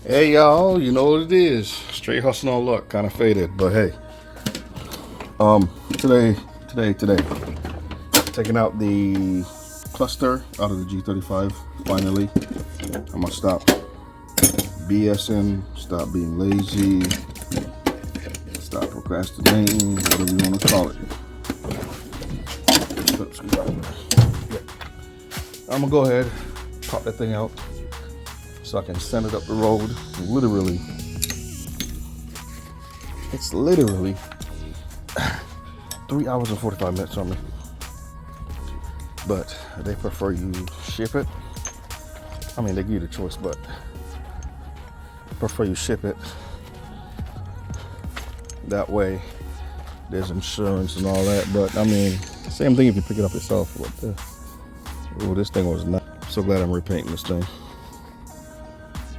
Hey y'all, you know what it is. Straight hustle on luck, kind of faded, but hey. Today, taking out the cluster out of the G35, finally. I'm gonna stop BSing, stop being lazy, stop procrastinating, whatever you want to call it. I'm gonna go ahead, pop that thing out so I can send it up the road. Literally, it's literally 3 hours and 45 minutes on me. But they prefer you ship it. I mean, they give you the choice, but prefer you ship it. That way, there's insurance and all that. But I mean, same thing if you pick it up yourself. What the? Oh, this thing was not. I'm so glad I'm repainting this thing.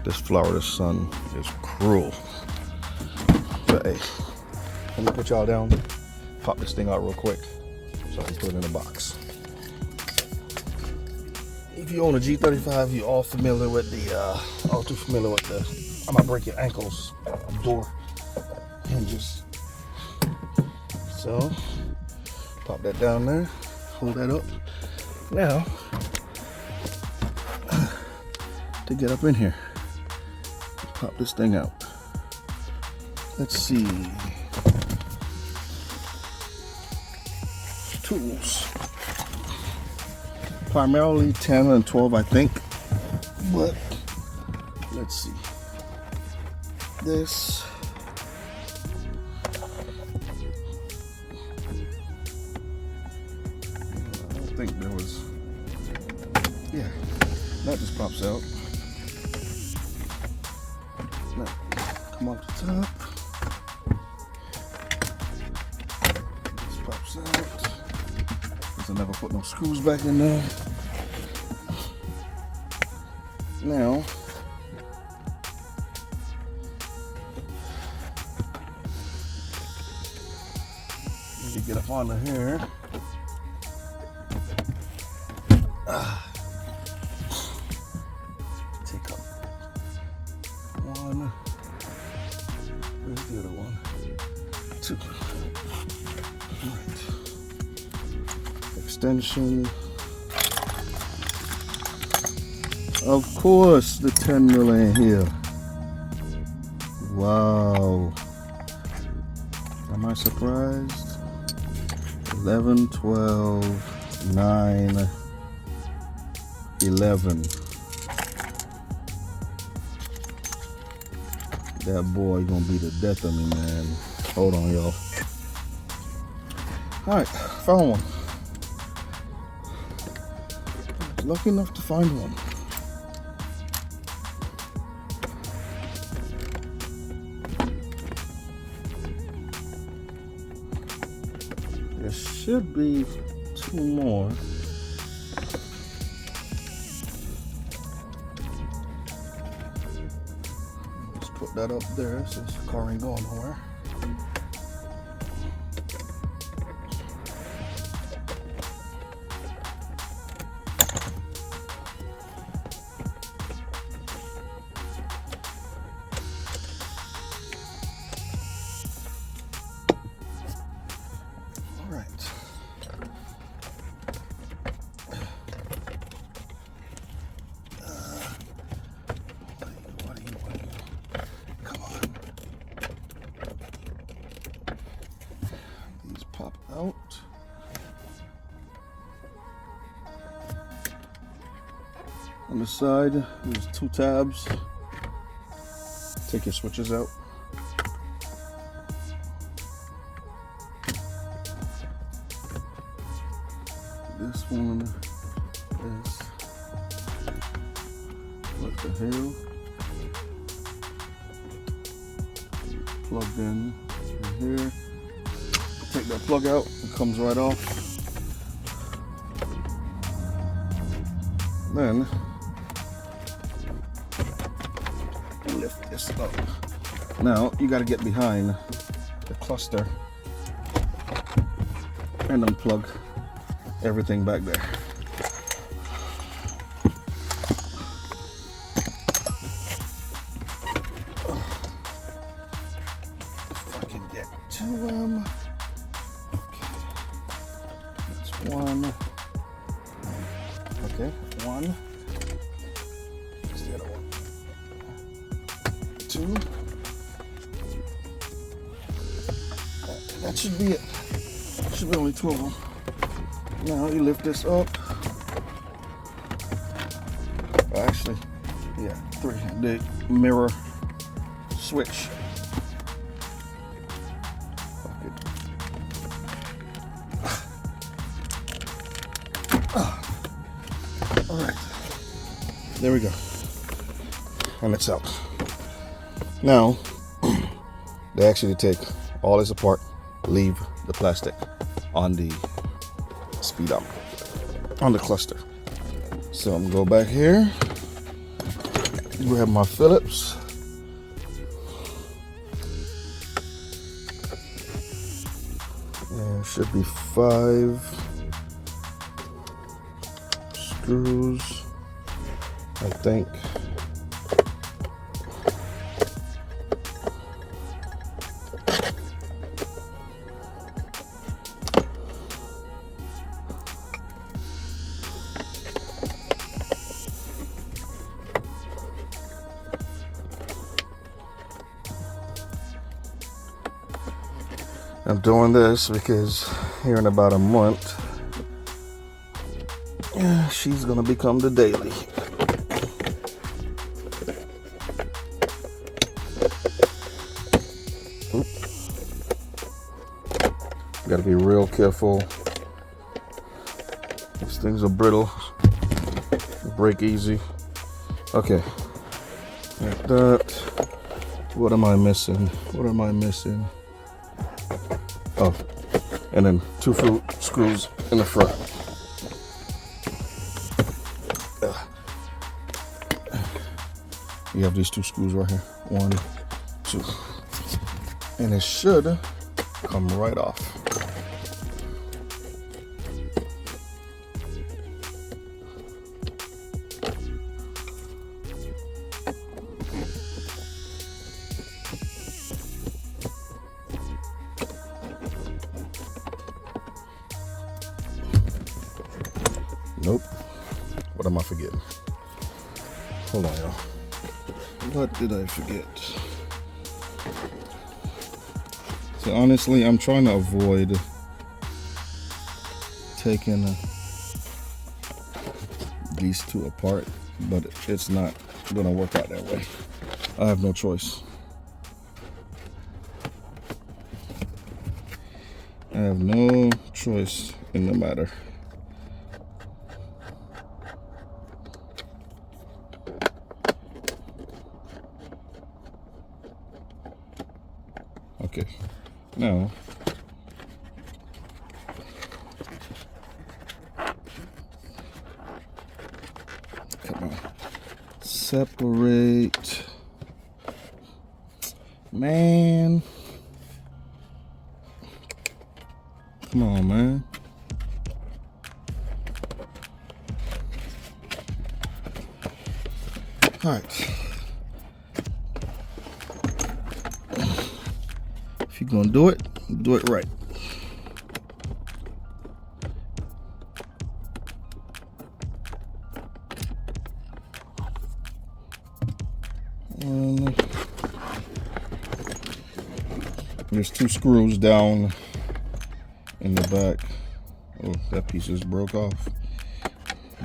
This Florida sun is cruel. But hey, let me put y'all down. Pop this thing out real quick so I can put it in a box. If you own a G35, you're all familiar with the, all too familiar with the, I might break your ankles, door hinges. So, pop that down there, hold that up. Now, to get up in here, pop this thing out. Let's see. Tools. Primarily 10 and 12, I think. But let's see. This. I don't think there was. Yeah, that just pops out. Now, come off the top. This pops out. I never put no screws back in there. Now, let me get up onto here. Take up one. Where's the other one? Two. All right. Extension. Of course, the 10 mil in here. Wow. Am I surprised? 11, 12, 9, 11. That boy gonna be the death of me, man. Hold on, y'all. All right, found one. Lucky enough to find one. There should be 2 more. Let's put that up there since the car ain't going nowhere. Pop out. On the side, there's 2 tabs. Take your switches out. This one is what the hell? Plugged in here. Take that plug out, it comes right off. Then lift this up. Now you got to get behind the cluster and unplug everything back there. of them. That's one. Okay, one. What's the other one? Two. That should be it. Should be only 2 of them. Now you lift this up. Actually, yeah, 3. The mirror switch. All right, there we go, and it's out. Now they actually take all this apart, leave the plastic on the speedometer, on the cluster. So I'm gonna go back here, grab my Phillips. And should be 5 screws, I think. I'm doing this because here in about a month, she's gonna become the daily. Gotta be real careful. These things are brittle, break easy. Okay, like that. What am I missing? What am I missing? Oh, and then 2 screws in the front. You have these 2 screws right here. 1, 2. And it should come right off. Nope. What am I forgetting? Hold on, y'all. What did I forget? So honestly, I'm trying to avoid taking these 2 apart, but it's not gonna work out that way. I have no choice. I have no choice in the matter. Okay, now come on, separate, man, come on, man. All right. If you're gonna do it right. There's 2 screws down in the back. Oh, that piece just broke off.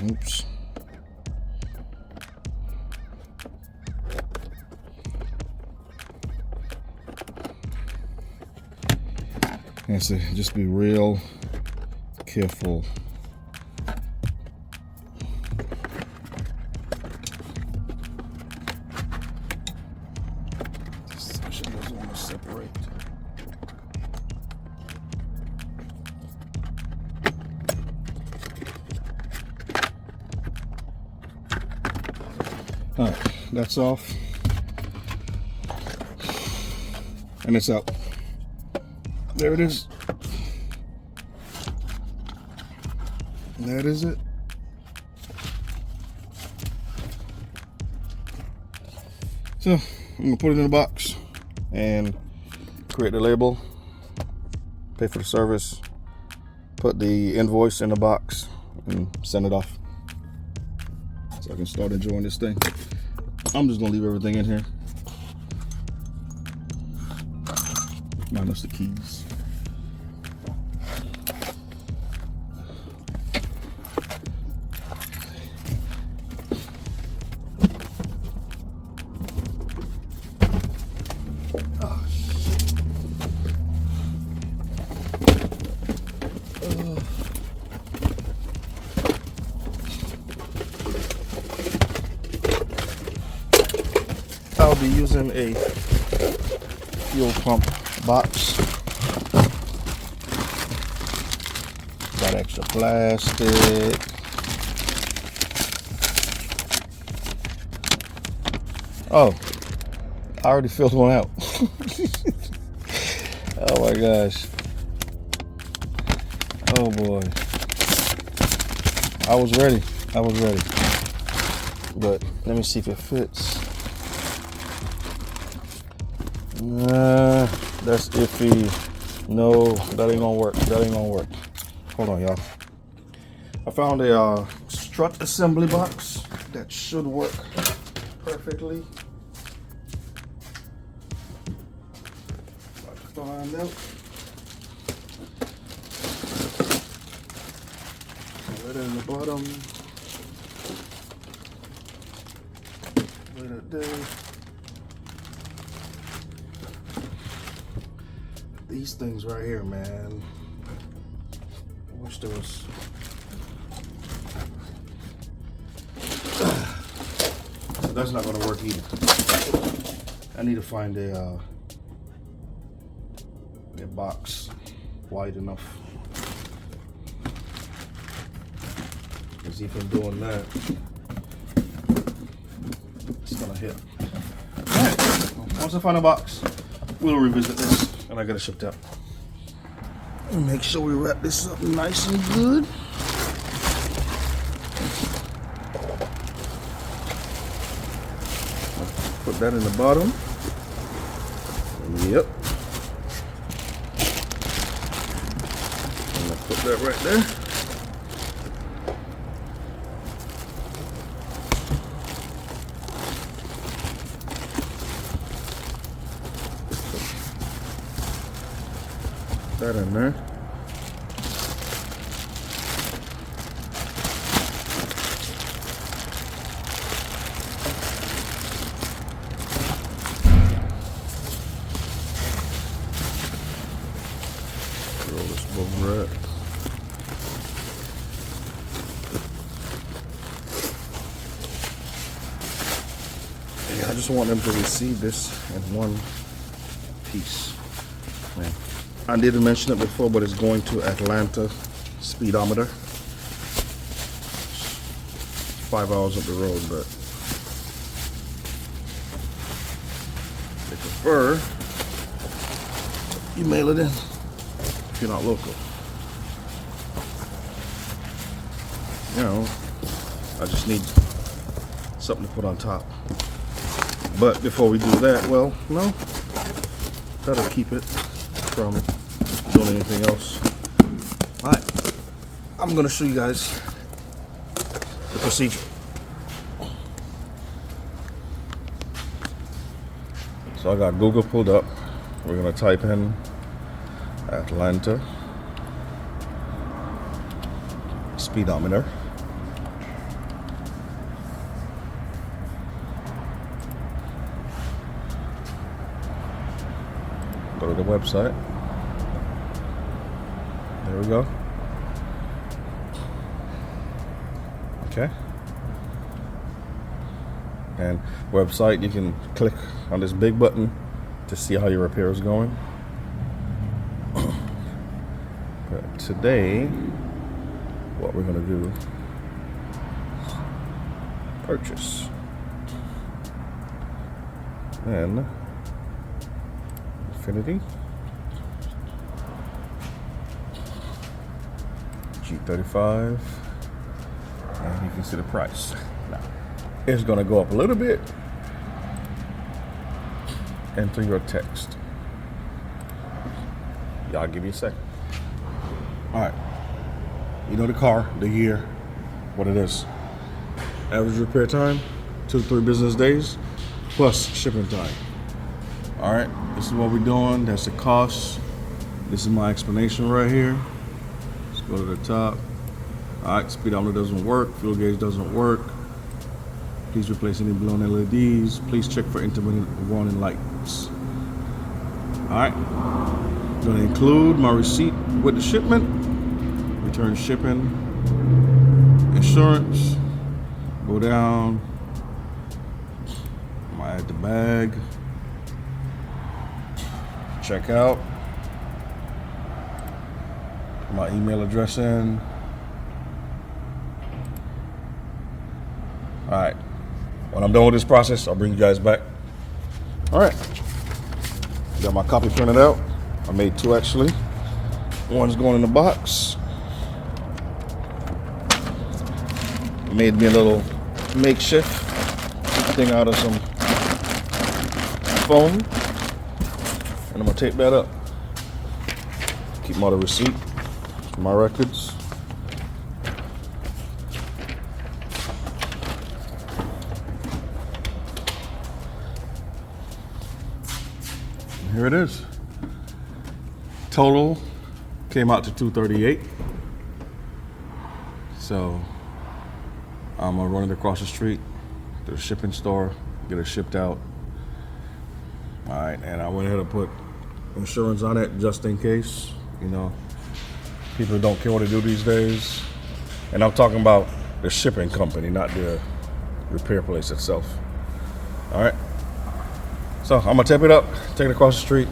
Oops. And so just be real careful. This section doesn't want to separate. All right, that's off. And it's out. There it is. That is it. So I'm gonna put it in a box and create the label pay for the service, put the invoice in the box, and send it off. So I can start enjoying this thing. I'm just gonna leave everything in here, minus the keys. I'll be using a fuel pump box. Got extra plastic. Oh, I already filled one out. Oh my gosh. Oh boy. I was ready. But let me see if it fits. Nah, that's iffy. No, that ain't gonna work. Hold on, y'all. I found a strut assembly box that should work perfectly. About to find out. Right in the bottom. Right there. These things right here, man. I wish there was. So that's not gonna work either. I need to find a box wide enough. Because even doing that, it's gonna hit. Alright, once I find a box, we'll revisit this. And I got it shipped out. Make sure we wrap this up nice and good. Put that in the bottom. Yep. I'm gonna put that right there. That in there. Throw this bubble wrap. Yeah, I just want them to receive this in one piece. Man. I didn't mention it before, but it's going to Atlanta speedometer. 5 hours up the road, but they prefer you mail it in if you're not local. You know, I just need something to put on top. But before we do that, well, no, that'll keep it from doing anything else. Alright, I'm gonna show you guys the procedure. So I got Google pulled up. We're gonna type in Atlanta speedometer. Go to the website. There we go. Okay. And website, you can click on this big button to see how your repair is going. But today, what we're gonna do, purchase. And Infiniti G35, and you can see the price. Now, it's gonna go up a little bit. Enter your text. Y'all give me a second. All right. You know the car, the year, what it is. Average repair time, 2 to 3 business days, plus shipping time. All right, this is what we're doing. That's the cost. This is my explanation right here. Let's go to the top. All right, speedometer doesn't work, fuel gauge doesn't work. Please replace any blown LEDs. Please check for intermittent warning lights. All right, I'm gonna include my receipt with the shipment, return shipping, insurance, go down, I'm gonna add the bag, check out, put my email address in. All right, when I'm done with this process, I'll bring you guys back. All right, got my copy printed out. I made 2 actually. One's going in the box. Made me a little makeshift thing out of some foam, and I'm gonna tape that up. Keep my receipt, my records. And here it is. Total came out to $238. So I'm gonna run it across the street to the shipping store, get it shipped out. All right, and I went ahead and put insurance on it just in case. You know, people don't care what to do these days. And I'm talking about the shipping company, not the repair place itself. All right, so I'm gonna tape it up, take it across the street,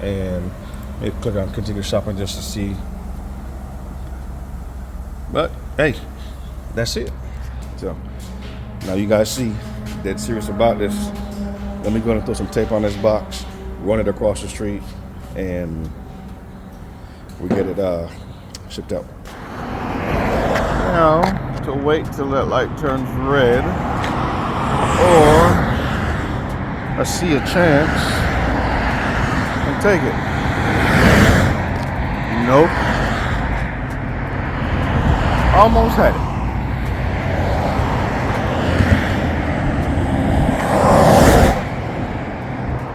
and maybe click on continue shopping just to see. But hey, that's it. So now you guys see dead serious about this. Let me go and throw some tape on this box, run it across the street, and we get it shipped out. Now to wait till that light turns red, or I see a chance and take it. Nope. Almost had it.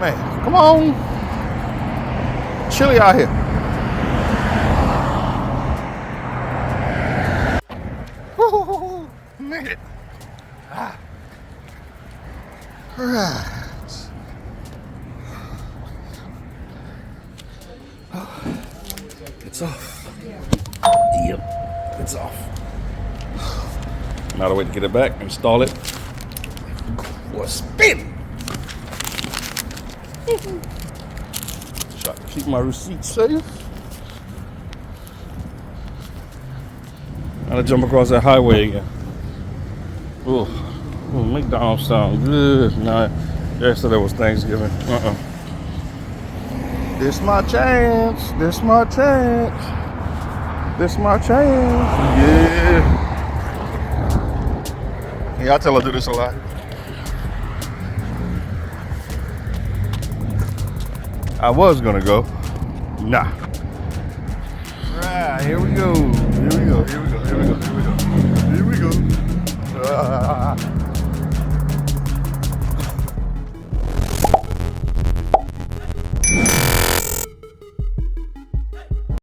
Man, come on. Chilly out here. Woo, made it. All right. It's off. Yep, it's off. Now to wait to get it back, install it. For a spin. Try to keep my receipt safe. Gotta jump across that highway again. Ooh, McDonald's sound good. Nah, yesterday was Thanksgiving. This my chance. This my chance. This my chance. Yeah. Yeah, I tell her to do this a lot. I was gonna go. Nah. Right, here we go. Here we go. Here we go. Here we go. Here we go. Here we go.